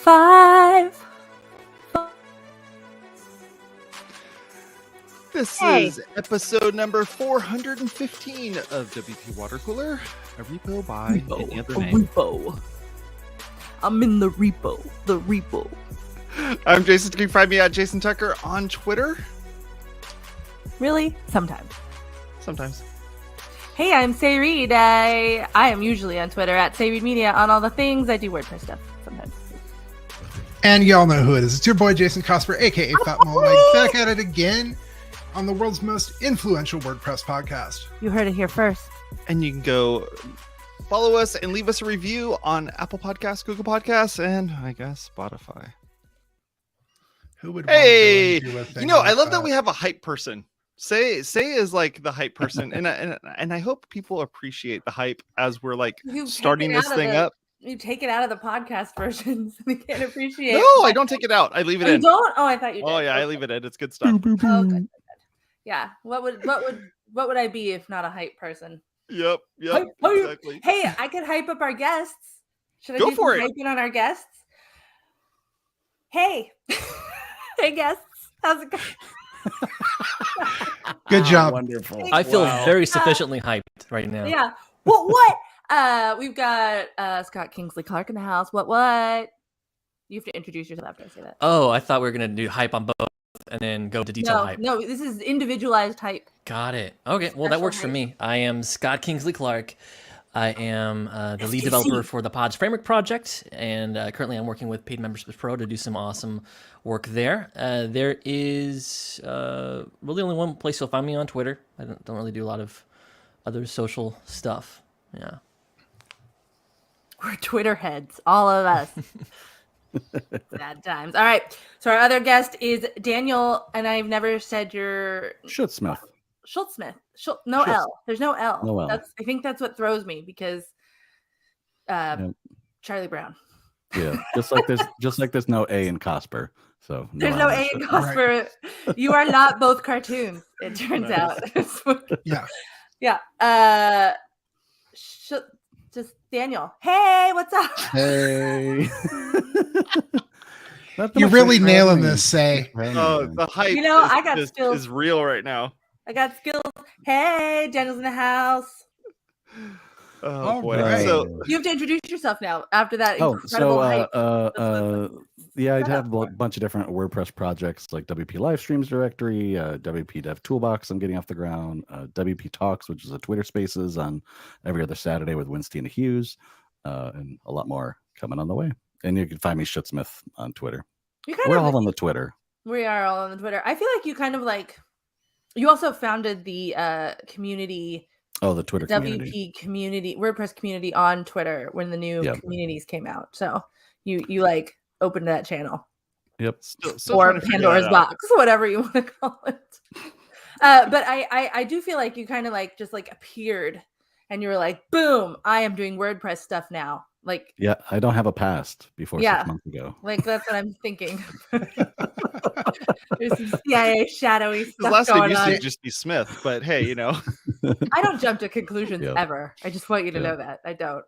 5. This Hey. is episode number 415 of WP Watercooler, a repo by any other name. Repo. I'm in the repo. The repo. I'm Jason. You can find me at Jason Tucker on Twitter. Really? Sometimes. Sometimes. Hey, I'm Say Reed. I am usually on Twitter at Say Reed Media on all the things. I do WordPress stuff sometimes. And y'all know who it is. It's your boy Jason Cosper, aka Fat Mullig, back at it again on the world's most influential WordPress podcast. You heard it here first. And you can go follow us and leave us a review on Apple Podcasts, Google Podcasts, and I guess Spotify. Who would Hey, want to go and do a thing I like love that we have a hype person. Say is like the hype person, and I hope people appreciate the hype as we're like starting this thing up. You take it out of the podcast versions. We can't appreciate. No, I don't take it out. I leave it in. You don't? Oh, I thought you did. Oh yeah, okay. I leave it in. It's good stuff. Oh, good. Yeah. What would I be if not a hype person? Yep. Hype. Exactly. Hey, I could hype up our guests. Should I Go do for some it. hyping on our guests? Hey. Hey guests. How's it going? Good job. Wonderful. I feel Wow. very sufficiently hyped right now. Yeah. What? We've got Scott Kingsley Clark in the house. What? You have to introduce yourself after I say that. Oh, I thought we were gonna do hype on both and then go to detail hype. No, this is individualized hype. Got it. Okay, well that Special works for hype. me. I am Scott Kingsley Clark. I am the lead SKC. developer for the Pods Framework project, and currently I'm working with Paid Memberships Pro to do some awesome work there. There is really only one place you'll find me on Twitter. I don't really do a lot of other social stuff. Yeah. We're Twitter heads, all of us. Bad times. All right. So our other guest is Daniel, and I've never said your Schutzsmith. Schutzsmith. No Schutz. L. There's no L. No L. I think that's what throws me because Charlie Brown. Yeah, just like there's no A in Cosper. So There's no A in Cosper. You are not both cartoons. It turns out. Yeah. Yeah. Just Daniel. Hey, what's up? Hey. You're really nailing this, Say. Oh, the hype. You know, I got skills. is real right now. I got skills. Hey, Daniel's in the house. Oh All boy. right. So You have to introduce yourself now after that Oh, incredible hype. yeah, I'd Shut have up. a bunch of different WordPress projects like WP Live Streams directory, WP Dev Toolbox I'm getting off the ground, WP Talks, which is a Twitter Spaces on every other Saturday with Winston Hughes, and a lot more coming on the way. And you can find me Schutzsmith on Twitter. We're all on the Twitter. We are all on the Twitter. I feel like you kind of like. You also founded the community. Oh, the Twitter community. WP community, WordPress community on Twitter when the new Yep. communities came out. So you like opened that channel Yep. still or trying to figure Pandora's that out. box, whatever you want to call it. But I do feel like you kind of like just like appeared and you were like, boom, I am doing WordPress stuff now. Like, Yeah, I don't have a past before Yeah. 6 months ago. like that's what I'm thinking. There's some CIA shadowy Because stuff last name going used on. to just be Smith, but hey, you know. I don't jump to conclusions Yeah. ever. I just want you to Yeah. know that. I don't.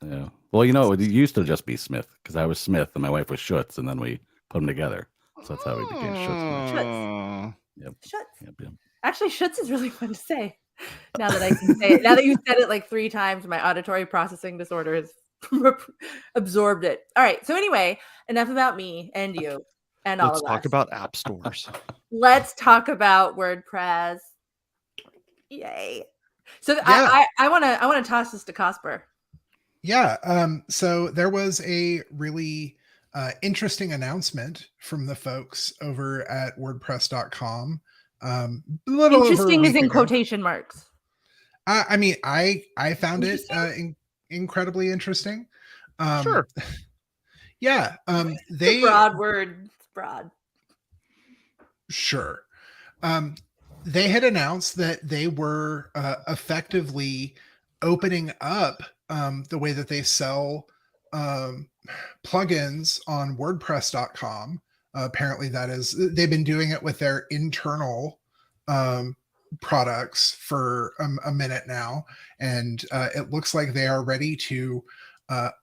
Yeah. Well, you know, it used to just be Smith because I was Smith and my wife was Schutz, and then we put them together. So that's how we became Schutzsmith. Oh. Schutz. Yep. Actually, Schutz is really fun to say. Now that I can say it. Now that you said it like 3 times, my auditory processing disorder has absorbed it. All right. So anyway, enough about me and you and all Let's of talk us. about app stores. Let's talk about WordPress. Yay. So Yeah. I want to toss this to Cosper. Yeah. So there was a really interesting announcement from the folks over at WordPress.com. A little over a Interesting is week in ago. quotation marks. I mean, I found it Interesting? incredibly interesting. Sure. Yeah. It's a They broad word. It's broad. Sure. They had announced that they were effectively opening up the way that they sell plugins on WordPress.com. Apparently, they've been doing it with their internal products for a minute now, and it looks like they are ready to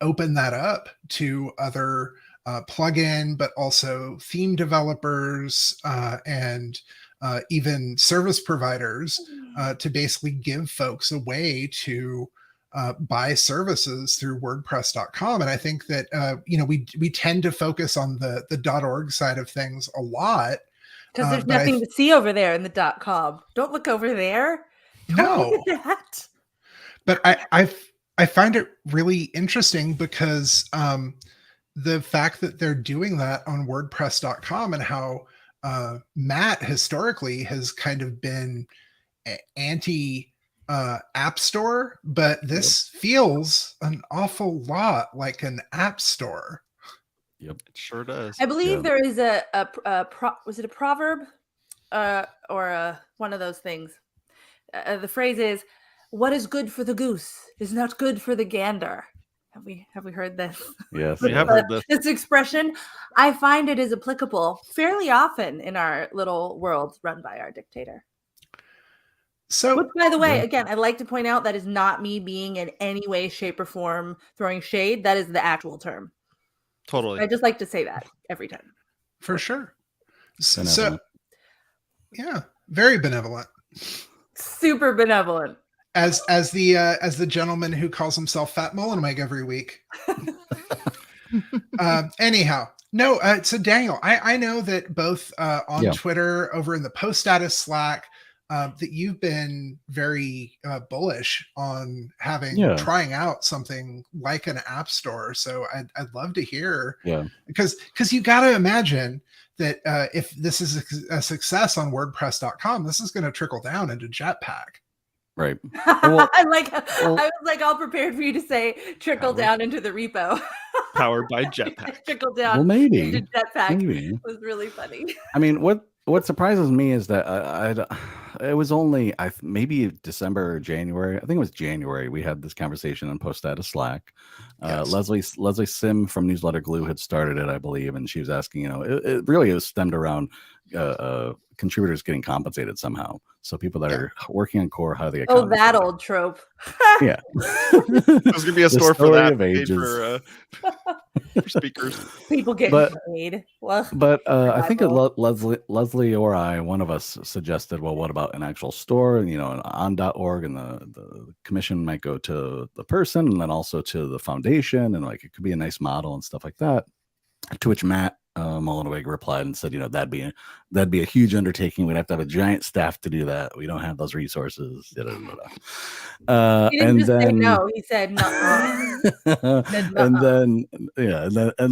open that up to other plugin, but also theme developers and even service providers to basically give folks a way to buy services through WordPress.com. And I think that we tend to focus on the .org side of things a lot. Because there's nothing to see over there in the .com. Don't look over there. Don't look at that. But I find it really interesting because the fact that they're doing that on WordPress.com and how Matt historically has kind of been anti App Store, but this feels an awful lot like an App Store. Yep, it sure does. I believe there is was it a proverb or one of those things? The phrase is, "What is good for the goose is not good for the gander." Have we heard this? Yes, we have heard this. This expression. I find it is applicable fairly often in our little world run by our dictator. So, which, by the way, again, I'd like to point out that is not me being in any way, shape, or form throwing shade. That is the actual term. Totally. I just like to say that every time. For sure. So, yeah, very benevolent. Super benevolent. As the gentleman who calls himself Fat Mullenweg every week. Anyhow, no. So Daniel, I know that both on Twitter, over in the post status Slack, that you've been very bullish on trying out something like an app store. So I'd love to hear. Because you got to imagine that if this is a success on WordPress.com, this is going to trickle down into Jetpack. Right. Well, I was like all prepared for you to say trickle down into the repo. Powered by Jetpack. Trickle down well, maybe. into Jetpack. Maybe. Was really funny. I mean, what surprises me is that it was only maybe December or January. I think it was January. We had this conversation on Post Status Slack. Yes. Leslie Sim from Newsletter Glue had started it, I believe, and she was asking. It really was stemmed around contributors getting compensated somehow. So people that are working on core, how they get compensated. That old trope. Yeah. There's gonna be a store for that for speakers. People get paid. Well, but I think Leslie or one of us suggested, well, what about an actual store? And on .org, and the commission might go to the person and then also to the foundation, and like it could be a nice model and stuff like that. To which Matt Mullenweg replied and said, that'd be a huge undertaking. We'd have to have a giant staff to do that. We don't have those resources. He didn't say no. He said no. and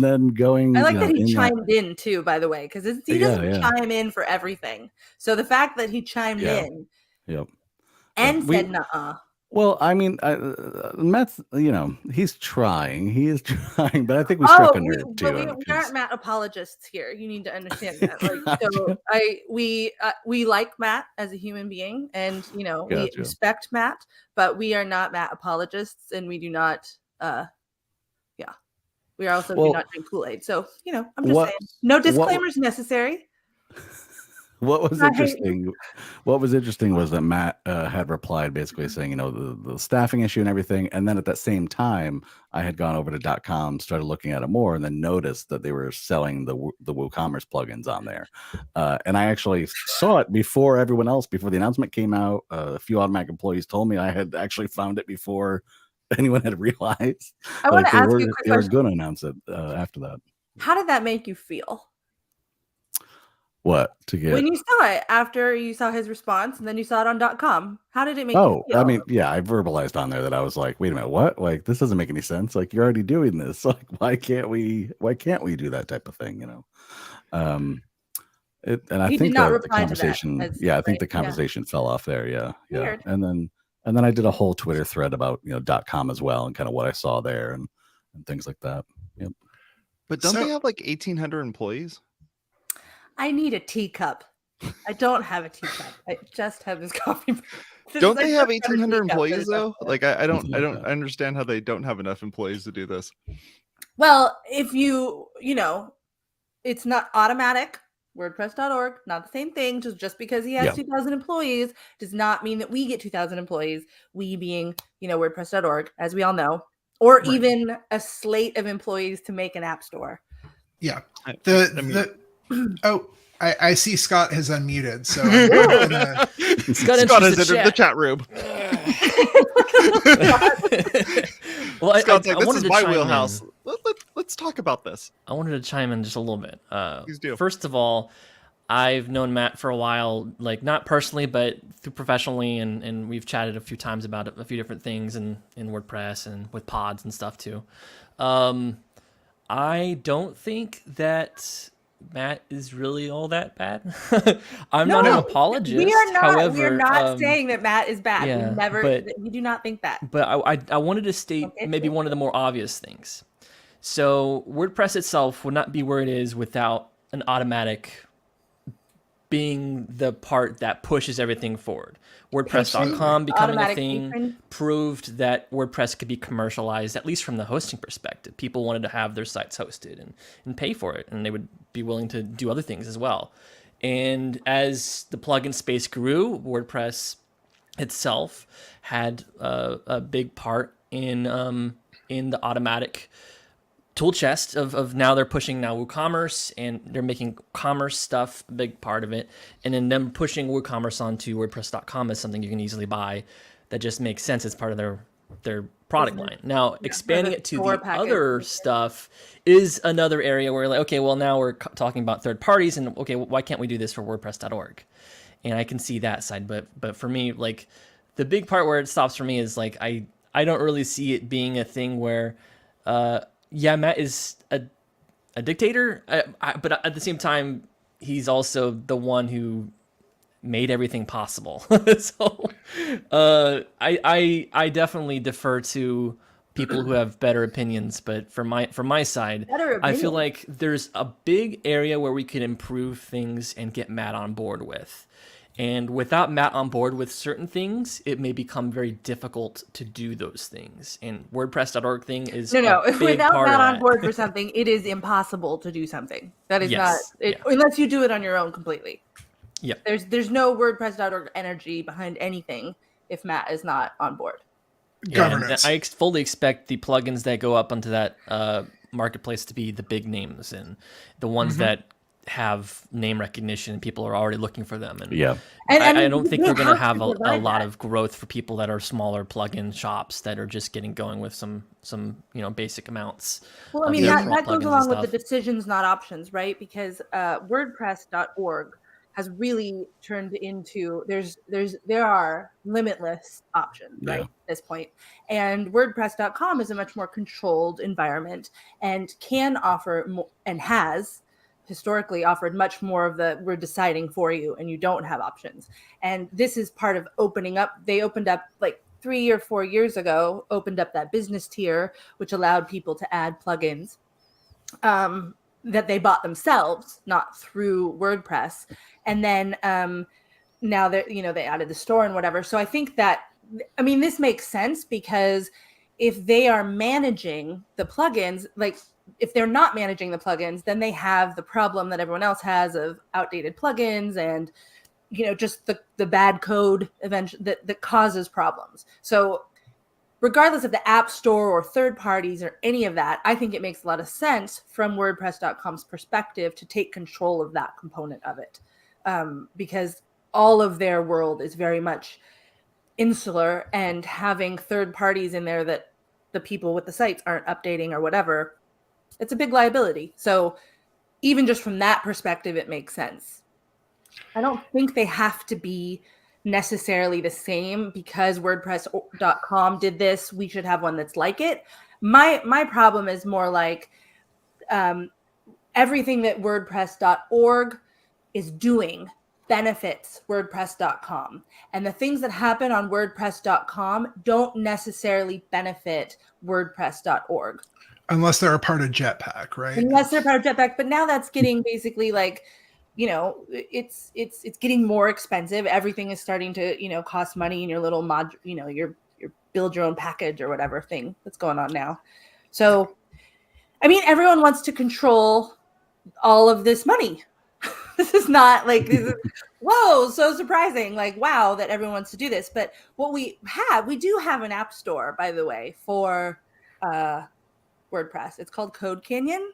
then going. I like that he chimed in too. By the way, because he doesn't chime in for everything. So the fact that he chimed in, and said no. Well, I mean, Matt's, he's trying. He is trying, but I think we struck a nerve too. We aren't Matt apologists here. You need to understand that. We like Matt as a human being, and we respect Matt, but we are not Matt apologists, and we do not. We also do not drink Kool-Aid. So I'm just saying, no disclaimers necessary. What was interesting? What was interesting was that Matt had replied basically saying, the staffing issue and everything, and then at that same time, I had gone over to .com, started looking at it more, and then noticed that they were selling the WooCommerce plugins on there, and I actually saw it before everyone else. Before the announcement came out, a few Automatic employees told me I had actually found it before anyone had realized. I want to ask you a quick question. They were going to announce it after that. How did that make you feel? What to get when you saw it after you saw his response and then you saw it on .com? How did it make you feel? I mean, I verbalized on there that I was like, wait a minute, what? Like, this doesn't make any sense. Like, you're already doing this. Like, why can't we do that type of thing? And I think that the conversation, I think the conversation fell off there. Yeah. Weird. And then I did a whole Twitter thread about .com as well, and kind of what I saw there and things like that. Yep. But don't they have like 1,800 employees? I need a teacup. I don't have a teacup. I just have this coffee. Don't they have 1,800 employees though? Like I don't understand how they don't have enough employees to do this. Well, if it's not automatic. WordPress.org, not the same thing. Just because he has 2,000 employees does not mean that we get 2,000 employees. We being, WordPress.org, as we all know, or even a slate of employees to make an app store. Yeah. I I see Scott has unmuted, so I'm gonna... Scott has entered the chat room. Well, Scott's I like, this wanted is to my chime wheelhouse. in. Let's talk about this. I wanted to chime in just a little bit. Please do. First of all, I've known Matt for a while, like not personally, but through professionally, and we've chatted a few times about a few different things in WordPress and with pods and stuff too. I don't think that Matt is really all that bad. I'm not an apologist. We are not. However, we are not saying that Matt is bad. Yeah, we do not think that. But I wanted to state maybe one of the more obvious things. So WordPress itself would not be where it is without an automatic being the part that pushes everything forward. WordPress.com becoming a thing proved that WordPress could be commercialized, at least from the hosting perspective. People wanted to have their sites hosted and pay for it, and they would be willing to do other things as well. And as the plugin space grew, WordPress itself had a big part in the automatic tool chest of now they're pushing now WooCommerce, and they're making commerce stuff a big part of it. And then them pushing WooCommerce onto WordPress.com is something you can easily buy that just makes sense as part of their product line. Now, expanding it to the other stuff is another area where like, okay, well, now we're talking about third parties, and okay, why can't we do this for WordPress.org? And I can see that side, but for me, like the big part where it stops for me is like I don't really see it being a thing where yeah, Matt is a dictator, but at the same time, he's also the one who made everything possible. So I definitely defer to people who have better opinions. But from my side, I feel like there's a big area where we could improve things and get Matt on board with. And without Matt on board with certain things, it may become very difficult to do those things. And WordPress.org thing is no. A big Without part Matt of on that. board for something, it is impossible to do something. That is unless you do it on your own completely. Yeah. There's no WordPress.org energy behind anything if Matt is not on board. Governance. I fully expect the plugins that go up onto that marketplace to be the big names and the ones that have name recognition and people are already looking for them. And I don't think we're going to have a lot of growth for people that are smaller plugin shops that are just getting going with some basic amounts. Well, I mean, that goes along with the decisions, not options, right? Because WordPress.org has really turned into there are limitless options, right, at this point. And WordPress.com is a much more controlled environment and can offer more, and has historically offered much more of the we're deciding for you and you don't have options. And this is part of opening up. They opened up like 3 or 4 years ago, opened up that business tier, which allowed people to add plugins that they bought themselves, not through WordPress. And then now that they added the store and whatever. So I think that, I mean, this makes sense because if they are managing the plugins, like if they're not managing the plugins, then they have the problem that everyone else has of outdated plugins and just the bad code eventually that causes problems. So regardless of the AppStore or third parties or any of that, I think it makes a lot of sense from WordPress.com's perspective to take control of that component of it, because all of their world is very much insular, and having third parties in there that the people with the sites aren't updating or whatever, it's a big liability. So even just from that perspective, it makes sense. I don't think they have to be necessarily the same because WordPress.com did this. We should have one that's like it. My problem is more like everything that WordPress.org is doing benefits WordPress.com. And the things that happen on WordPress.com don't necessarily benefit WordPress.org. Unless they're a part of Jetpack, right? Unless they're part of Jetpack. But now that's getting basically like, it's getting more expensive. Everything is starting to, cost money in your little mod, your build your own package or whatever thing that's going on now. So, I mean, everyone wants to control all of this money. This is not like, whoa, so surprising. Like, wow, that everyone wants to do this. But what we do have an app store, by the way, for WordPress. It's called Code Canyon.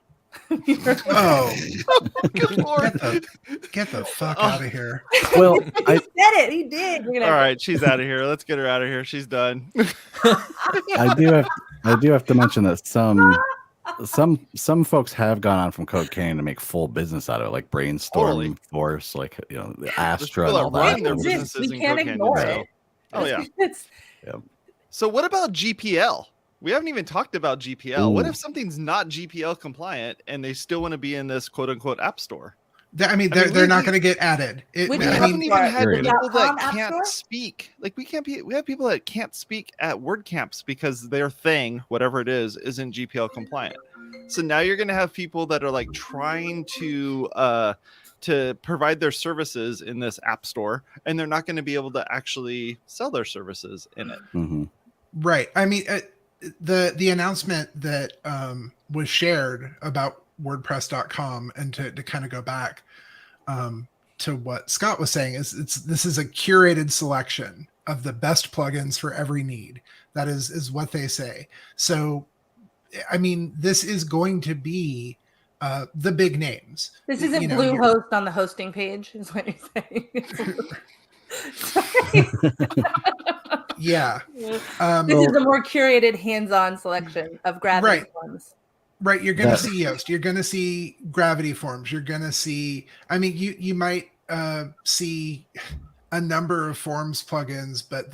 Oh, Good Lord. get the fuck out of here. Well, He said it. He did. All right, she's out of here. Let's get her out of here. She's done. I do have to mention that some folks have gone on from cocaine to make full business out of it, like Brainstorm, Totally. Force, like There's Astra, people and all that run that. their It exists. businesses We in can't cocaine ignore themselves. it. Oh yeah. It's, So what about GPL? We haven't even talked about GPL. What Ooh. if something's not GPL compliant and they still want to be in this quote unquote app store? I mean, they're not going to get added. Which We is haven't even had Period. people that App can't Store? speak. Like we have people that can't speak at WordCamps because their thing, whatever it is, isn't GPL compliant. So now you're going to have people that are like trying to provide their services in this app store, and they're not going to be able to actually sell their services in it. Mm-hmm. Right. I mean, the announcement that was shared about WordPress.com, and to kind of go back to what Scott was saying, is this is a curated selection of the best plugins for every need. That is what they say. So, I mean, this is going to be the big names. this isn't you're- Bluehost on the hosting page, is what you're saying. Sorry. Yeah. This is a more curated, hands-on selection of Gravity forms. Right, you're going to see Yoast. You're going to see Gravity Forms. You're going to see. I mean, you might see a number of Forms plugins, but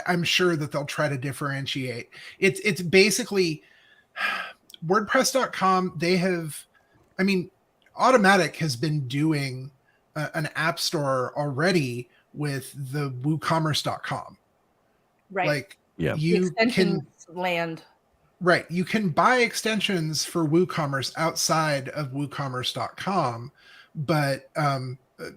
I'm sure that they'll try to differentiate. It's basically WordPress.com. They have, I mean, Automatic has been doing an app store already with the WooCommerce.com. Right. Like, Yeah. you Extensions can. land. Right. You can buy extensions for WooCommerce outside of WooCommerce.com, but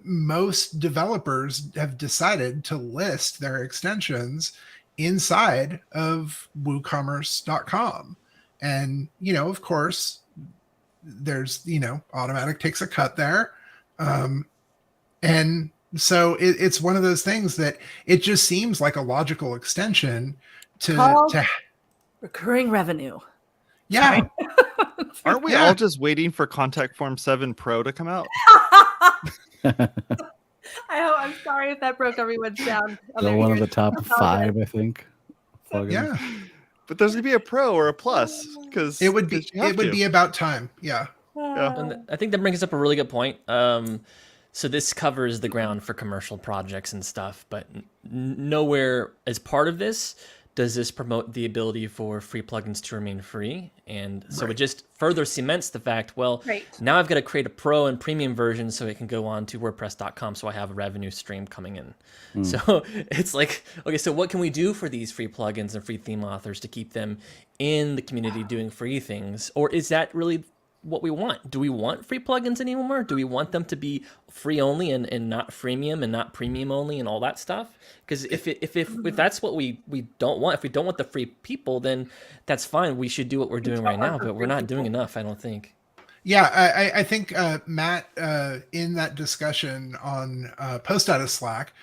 most developers have decided to list their extensions inside of WooCommerce.com. And, of course, there's, Automatic takes a cut there. And so it's one of those things that it just seems like a logical extension to recurring revenue. Yeah. Aren't we all just waiting for Contact Form 7 Pro to come out? I'm sorry if that broke everyone's down. Still one of the top 5, I think. Plugins. Yeah. But there's gonna be a Pro or a Plus because It would be about time. Yeah. And I think that brings up a really good point. So this covers the ground for commercial projects and stuff, but nowhere as part of this does this promote the ability for free plugins to remain free. And so it just further cements the fact, now I've got to create a pro and premium version so it can go on to WordPress.com so I have a revenue stream coming in. So it's like, okay, so what can we do for these free plugins and free theme authors to keep them in the community doing free things? Or is that really what we want? Do we want free plugins anymore? Do we want them to be free only and not freemium and not premium only and all that stuff? Because if that's what we don't want, if we don't want the free people, then that's fine. We should do what we're doing right now, but we're not doing enough, I don't think. Yeah, I think Matt, in that discussion on Post Out of Slack,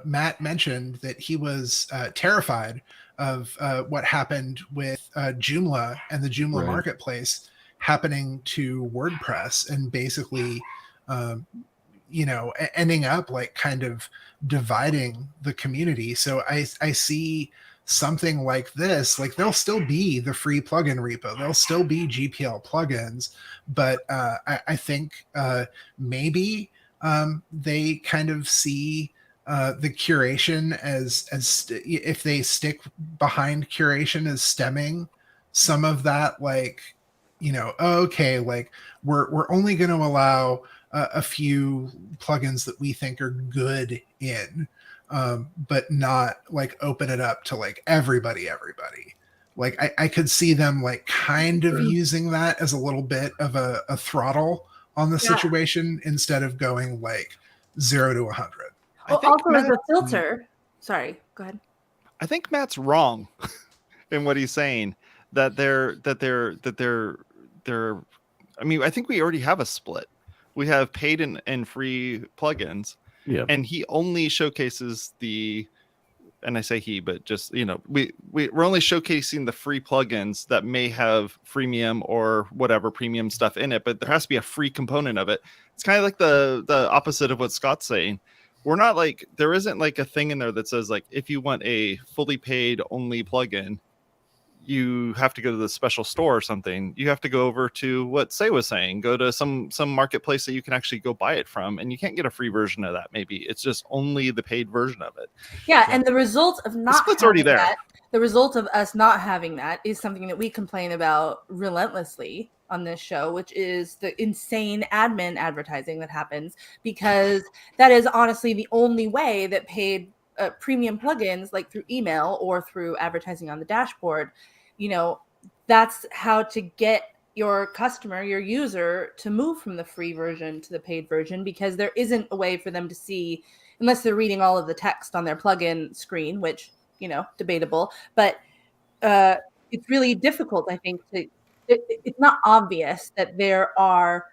Matt mentioned that he was terrified of what happened with Joomla and the Joomla marketplace happening to WordPress, and basically ending up like kind of dividing the community. So I see something like this, like there'll still be the free plugin repo, there'll still be GPL plugins, but I think maybe they kind of see the curation as if they stick behind curation as stemming some of that, like, okay, like we're only going to allow a few plugins that we think are good in, but not like open it up to like everybody. Like I could see them like kind of using that as a little bit of a throttle on the situation instead of going like 0 to 100. Well, also as a filter. Sorry, go ahead. I think Matt's wrong in what he's saying. That they're. I mean, I think we already have a split. We have paid and free plugins, and he only showcases the and I say he, but just, we're only showcasing the free plugins that may have freemium or whatever premium stuff in it, but there has to be a free component of it. It's kind of like the opposite of what Scott's saying. We're not like, there isn't like a thing in there that says like, if you want a fully paid only plugin, you have to go to the special store or something. You have to go over to what Say was saying, go to some marketplace that you can actually go buy it from, and you can't get a free version of that. Maybe it's just only the paid version of it. Yeah, and the result of not split's already there. The result of us not having that is something that we complain about relentlessly on this show, which is the insane admin advertising that happens, because that is honestly the only way that paid premium plugins, like through email or through advertising on the dashboard, that's how to get your customer, your user, to move from the free version to the paid version, because there isn't a way for them to see, unless they're reading all of the text on their plugin screen, which, debatable, but it's really difficult, I think, it's not obvious that there are,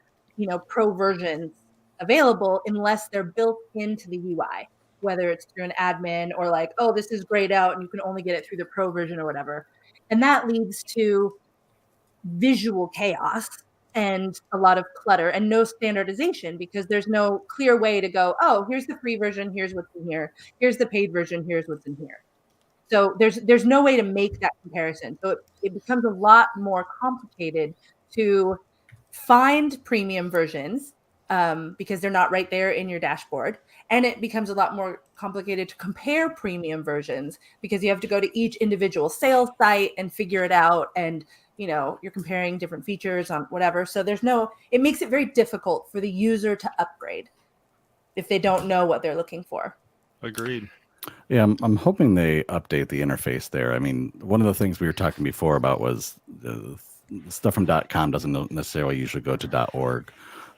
pro versions available unless they're built into the UI, whether it's through an admin or like, oh, this is grayed out and you can only get it through the pro version or whatever. And that leads to visual chaos and a lot of clutter and no standardization, because there's no clear way to go, oh, here's the free version, here's what's in here. Here's the paid version, here's what's in here. So there's no way to make that comparison. So it becomes a lot more complicated to find premium versions because they're not right there in your dashboard. And it becomes a lot more complicated to compare premium versions because you have to go to each individual sales site and figure it out. And, you're comparing different features on whatever. So it makes it very difficult for the user to upgrade if they don't know what they're looking for. Agreed. Yeah, I'm hoping they update the interface there. I mean, one of the things we were talking before about was stuff from .com doesn't necessarily usually go to .org.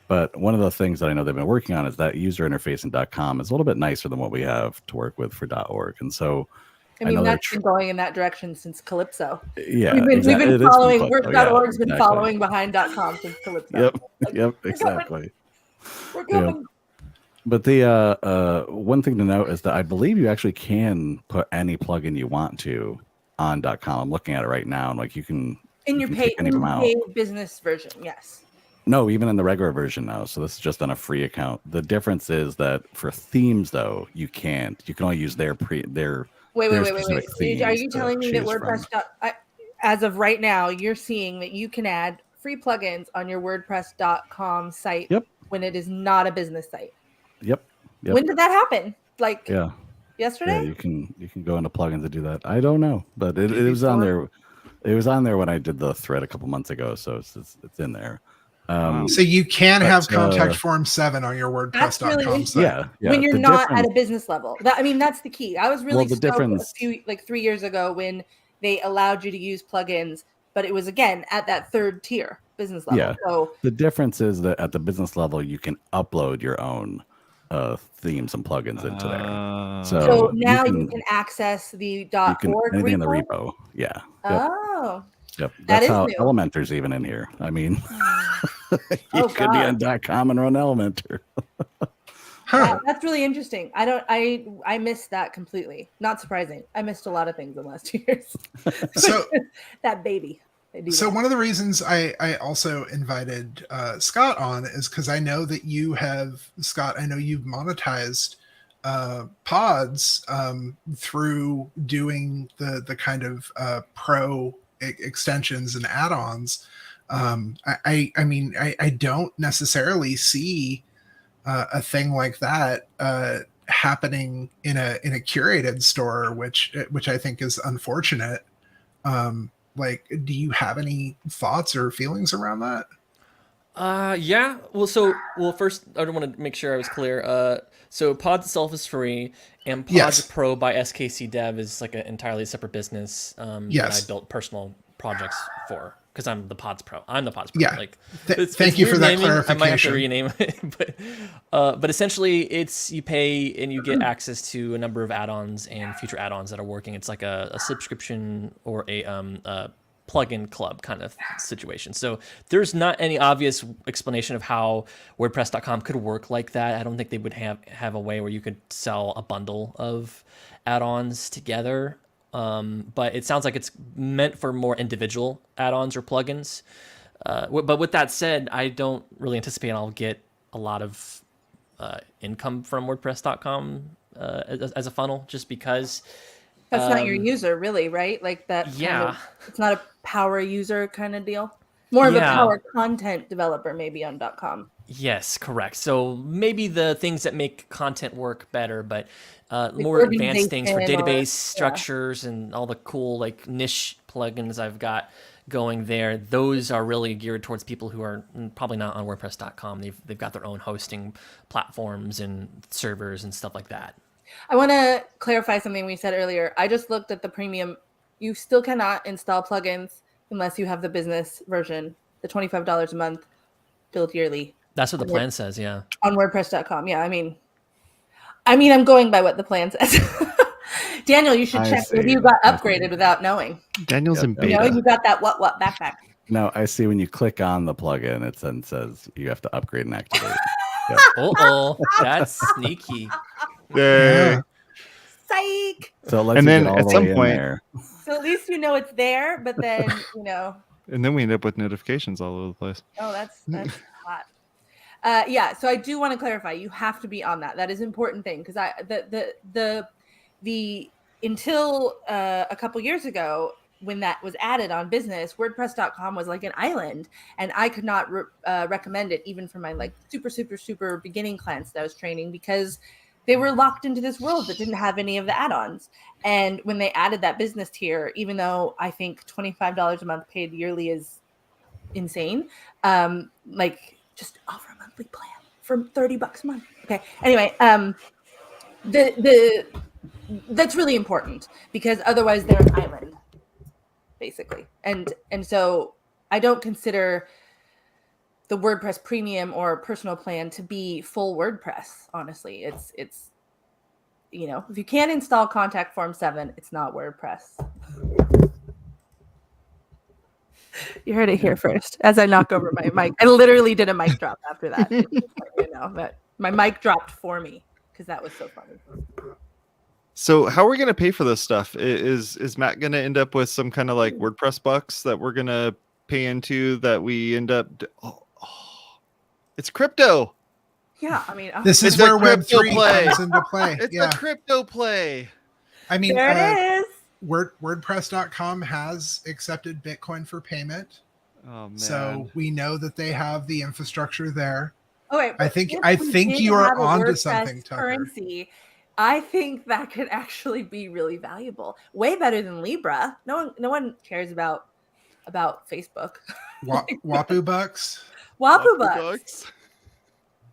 But one of the things that I know they've been working on is that user interface in .com is a little bit nicer than what we have to work with for .org. And so I mean, that's been going in that direction since Calypso. Yeah, we've been following. .org's been exactly. following behind .com since Calypso. Yep, exactly. We're coming. Yep. But the one thing to note is that I believe you actually can put any plugin you want to on .com. I'm looking at it right now, and like you can in your paid business version, yes. No, even in the regular version now. So this is just on a free account. The difference is that for themes, though, you can't. You can only use their Wait. Are you telling me that WordPress, as of right now, you're seeing that you can add free plugins on your WordPress.com site when it is not a business site? Yep. When did that happen? Yesterday? Yeah, you can go into plugins and do that. I don't know, but it was on there. It was on there when I did the thread a couple months ago, so it's in there. So you can have contact form 7 on your WordPress.com really site. Yeah. When you're not at a business level. That's the key. I was really stoked 3 years ago when they allowed you to use plugins, but it was, again, at that third tier business level. Yeah. So the difference is that at the business level, you can upload your own themes and plugins into there. So now you can access the .org anything in the repo? repo. Yeah. Oh. Yep. That's how new. Elementor's even in here. I mean, you could be on .com and run Elementor. That's really interesting. I missed that completely. Not surprising. I missed a lot of things in the last 2 years. So that baby. So one of the reasons I also invited Scott on is because I know that you've monetized pods through doing the kind of pro extensions and add-ons. I mean, I don't necessarily see a thing like that happening in a curated store, which I think is unfortunate. Do you have any thoughts or feelings around that? Yeah. Well, first, I want to make sure I was clear. So Pods itself is free, and Pods Pro by SKC Dev is like an entirely separate business that I built personal projects for, because I'm the Pods Pro. I'm the Pods Pro. Yeah. Thank you for that clarification. I might have to rename it, but essentially, you pay and you get access to a number of add-ons and future add-ons that are working. It's like a subscription or a plugin club kind of situation. So there's not any obvious explanation of how WordPress.com could work like that. I don't think they would have a way where you could sell a bundle of add-ons together. But it sounds like it's meant for more individual add-ons or plugins. But with that said, I don't really anticipate I'll get a lot of income from WordPress.com as a funnel, just because that's not your user, really, right? Like that. Yeah, it's not a power user kind of deal. More of a power content developer, maybe on .com. Yes, correct. So maybe the things that make content work better, but Like more advanced things for database or, structures and all the cool like niche plugins I've got going there. Those are really geared towards people who are probably not on WordPress.com. They've got their own hosting platforms and servers and stuff like that. I want to clarify something we said earlier. I just looked at the premium. You still cannot install plugins unless you have the business version, the $25 a month, billed yearly. That's what the plan says, yeah. On WordPress.com, yeah. I mean, I'm going by what the plan says. Daniel, you should check if you got upgraded without knowing. Daniel's in beta. You know, you got that what backpack. No, I see when you click on the plugin, it then says you have to upgrade and activate. Yep. Oh, that's sneaky. Yeah. Psych. So let's And then get all at the some way in point- there. So at least you know it's there, but then And then we end up with notifications all over the place. Oh, that's hot. Yeah, so I do want to clarify. You have to be on that. That is an important thing because the until a couple years ago when that was added on business, WordPress.com was like an island, and I could not recommend it even for my like super beginning clients that I was training because they were locked into this world that didn't have any of the add-ons. And when they added that business tier, even though I think $25 a month paid yearly is insane, like just offer a monthly plan for $30 a month. Okay. Anyway, that's really important because otherwise they're an island, basically. And so I don't consider the WordPress premium or personal plan to be full WordPress. Honestly, it's if you can't install Contact Form 7, it's not WordPress. You heard it here first. As I knock over my mic, I literally did a mic drop after that. But my mic dropped for me because that was so funny. So how are we going to pay for this stuff? Is Matt going to end up with some kind of like WordPress bucks that we're going to pay into that we end up? It's crypto. Yeah, I mean, this is It's where a crypto Web3 play. comes into play. It's Yeah, a crypto play. I mean, there it is. WordPress.com has accepted Bitcoin for payment, Oh man. so we know that they have the infrastructure there. Oh wait, I think you are onto something, Tucker. Currency. I think that could actually be really valuable. Way better than Libra. No one cares about Facebook. Wapu bucks. Wapu bucks.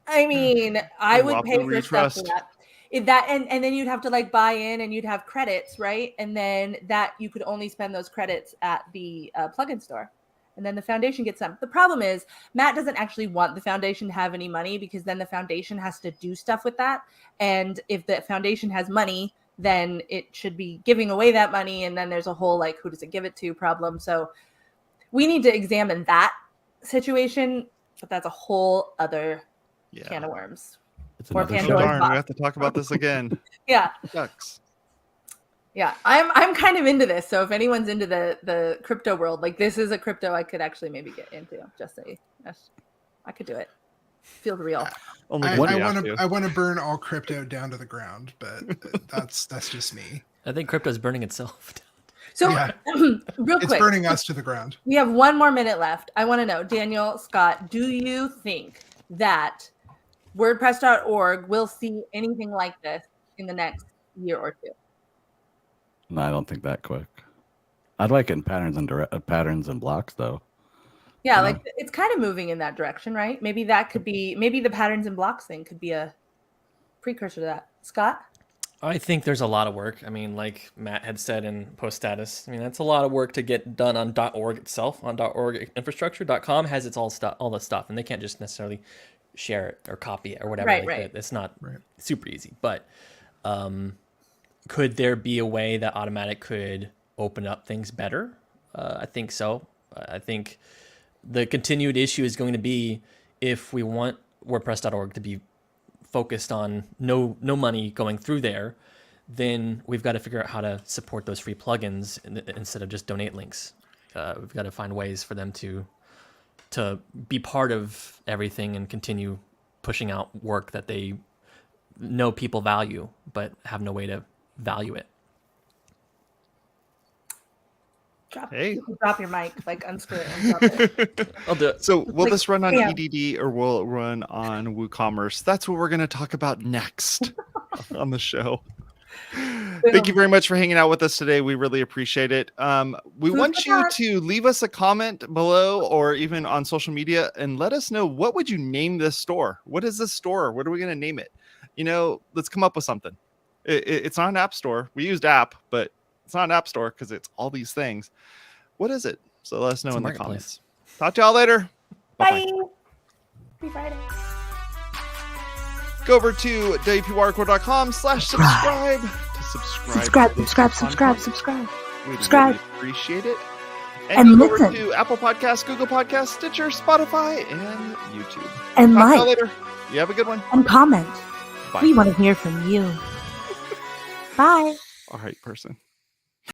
I mean, I would Wapu pay for stuff for Retrust. that. If that and then you'd have to like buy in and you'd have credits, right? And then that you could only spend those credits at the plugin store. And then the foundation gets some. The problem is Matt doesn't actually want the foundation to have any money because then the foundation has to do stuff with that. And if the foundation has money, then it should be giving away that money. And then there's a whole like, who does it give it to problem. So we need to examine that situation, but that's a whole other can of worms. It's Or another Pandora's show. Darn, box. we have to talk about this again. Yeah. Sucks. Yeah, I'm kind of into this. So if anyone's into the crypto world, like this is a crypto I could actually maybe get into. Just say, yes, I could do it. Feels real. Only I because we have to. want to burn all crypto down to the ground, but that's just me. I think crypto's burning itself down. So Yeah. real It's quick, burning us to the ground. we have 1 more minute left. I want to know, Daniel, Scott, do you think that WordPress.org will see anything like this in the next year or two? No, I don't think that quick. I'd like it in patterns and blocks though. Yeah, Yeah. like it's kind of moving in that direction, right? Maybe that could be, maybe the patterns and blocks thing could be a precursor to that. Scott? I think there's a lot of work. I mean, like Matt had said in post status, I mean, that's a lot of work to get done on .org itself, on .org infrastructure. .com has its all the stuff, and they can't just necessarily share it or copy it or whatever. Right, like right. It's not super easy, but could there be a way that Automatic could open up things better? I think so. I think the continued issue is going to be if we want WordPress.org to be focused on no money going through there, then we've got to figure out how to support those free plugins instead of just donate links. We've got to find ways for them to be part of everything and continue pushing out work that they know people value, but have no way to value it. Drop your mic, like unscrew it and drop it. I'll do it. So will Like, this run on yeah. EDD or will it run on WooCommerce? That's what we're going to talk about next on the show. Thank you very much for hanging out with us today. We really appreciate it. We want you to leave us a comment below or even on social media and let us know, what would you name this store? What is this store? What are we going to name it? You know, let's come up with something. It's not an app store. We used app, but it's not an app store because it's all these things. What is it? So let us know in the comments. Talk to y'all later. Bye. Happy Friday. Go over to WPwatercooler.com/subscribe to subscribe. We'd really appreciate it. And go over to Apple Podcasts, Google Podcasts, Stitcher, Spotify, and YouTube. And Talk to y'all later. You have a good one. And comment. Bye. We want to hear from you. Bye. All right, person.